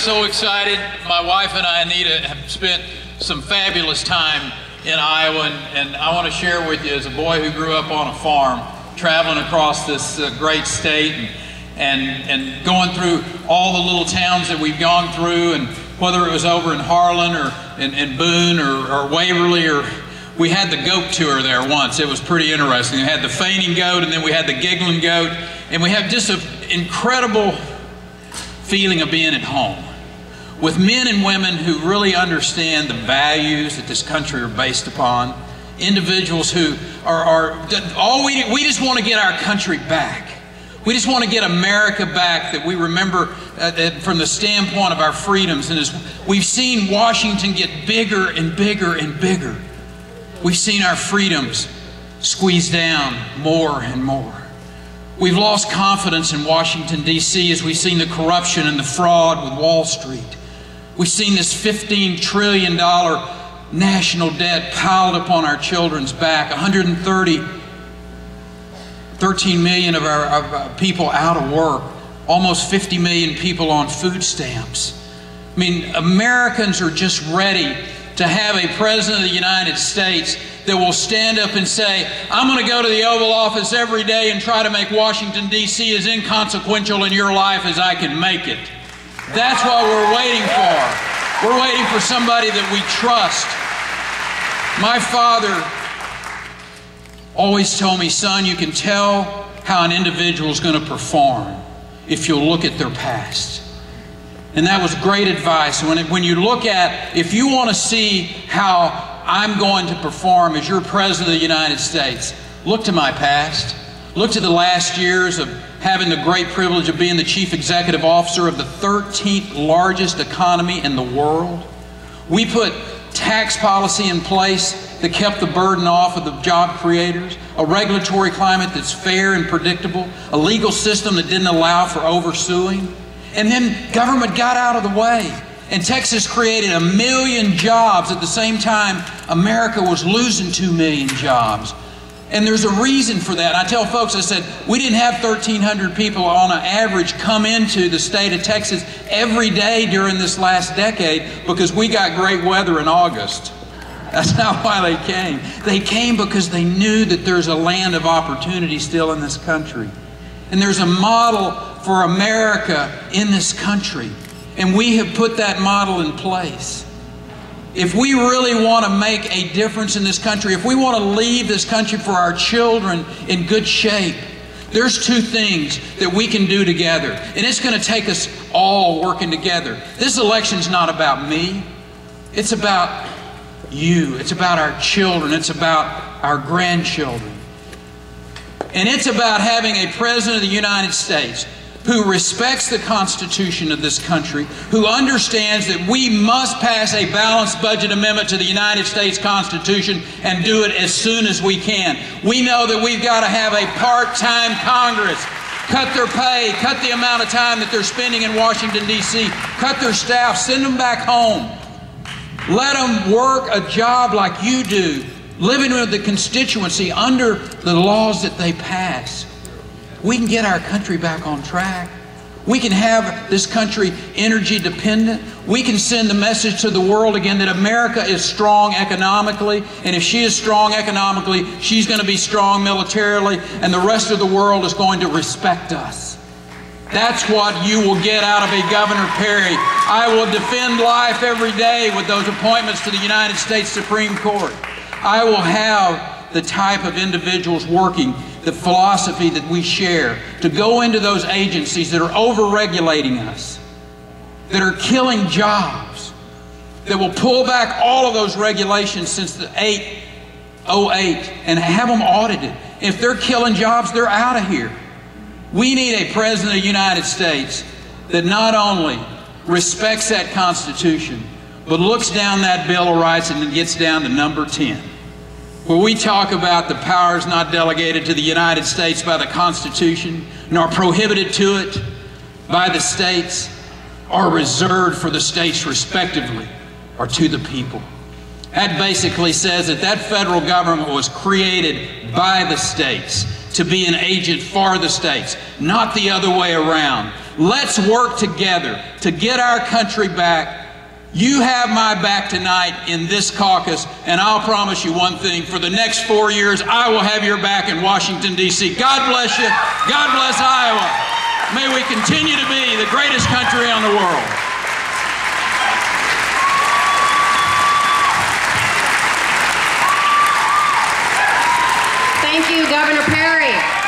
so excited. My wife and I, Anita, have spent some fabulous time in Iowa, and I want to share with you, as a boy who grew up on a farm, traveling across this great state and going through all the little towns that we've gone through, and whether it was over in Harlan or in Boone or Waverly, or we had the goat tour there once. It was pretty interesting. We had the fainting goat, and then we had the giggling goat, and we have just an incredible feeling of being at home with men and women who really understand the values that this country are based upon. Individuals who we just want to get our country back. We just want to get America back, that we remember from the standpoint of our freedoms. And as we've seen Washington get bigger and bigger and bigger, we've seen our freedoms squeezed down more and more. We've lost confidence in Washington, D.C. as we've seen the corruption and the fraud with Wall Street. We've seen this $15 trillion national debt piled upon our children's back. 13 million of our people out of work. Almost 50 million people on food stamps. I mean, Americans are just ready to have a President of the United States that will stand up and say, I'm going to go to the Oval Office every day and try to make Washington, D.C. as inconsequential in your life as I can make it. That's what we're waiting for. We're waiting for somebody that we trust. My father always told me, son, you can tell how an individual is going to perform if you'll look at their past. And that was great advice. When you look at, if you want to see how I'm going to perform as your President of the United States, look to my past. Look to the last years of having the great privilege of being the Chief Executive Officer of the 13th largest economy in the world. We put tax policy in place that kept the burden off of the job creators, a regulatory climate that's fair and predictable, a legal system that didn't allow for oversuing. And then government got out of the way. And Texas created 1 million jobs at the same time America was losing 2 million jobs. And there's a reason for that. I tell folks, I said, we didn't have 1,300 people on an average come into the state of Texas every day during this last decade because we got great weather in August. That's not why they came. They came because they knew that there's a land of opportunity still in this country. And there's a model for America in this country. And we have put that model in place. If we really want to make a difference in this country, if we want to leave this country for our children in good shape, there's two things that we can do together. And it's going to take us all working together. This election's not about me. It's about you. It's about our children. It's about our grandchildren. And it's about having a President of the United States who respects the Constitution of this country, who understands that we must pass a balanced budget amendment to the United States Constitution and do it as soon as we can. We know that we've got to have a part-time Congress. Cut their pay, cut the amount of time that they're spending in Washington, D.C., cut their staff, send them back home. Let them work a job like you do, living with the constituency under the laws that they pass. We can get our country back on track. We can have this country energy dependent. We can send the message to the world again that America is strong economically, and if she is strong economically, she's going to be strong militarily, and the rest of the world is going to respect us. That's what you will get out of a Governor Perry. I will defend life every day with those appointments to the United States Supreme Court. I will have the type of individuals working, the philosophy that we share, to go into those agencies that are over-regulating us, that are killing jobs, that will pull back all of those regulations since the 08 and have them audited. If they're killing jobs, they're out of here. We need a President of the United States that not only respects that Constitution, but looks down that Bill of Rights and then gets down to number 10. Where we talk about the powers not delegated to the United States by the Constitution, nor prohibited to it by the states, are reserved for the states respectively, or to the people. That basically says that that federal government was created by the states to be an agent for the states, not the other way around. Let's work together to get our country back. You have my back tonight in this caucus, and I'll promise you one thing. For the next 4 years, I will have your back in Washington, D.C. God bless you. God bless Iowa. May we continue to be the greatest country in the world. Thank you, Governor Perry.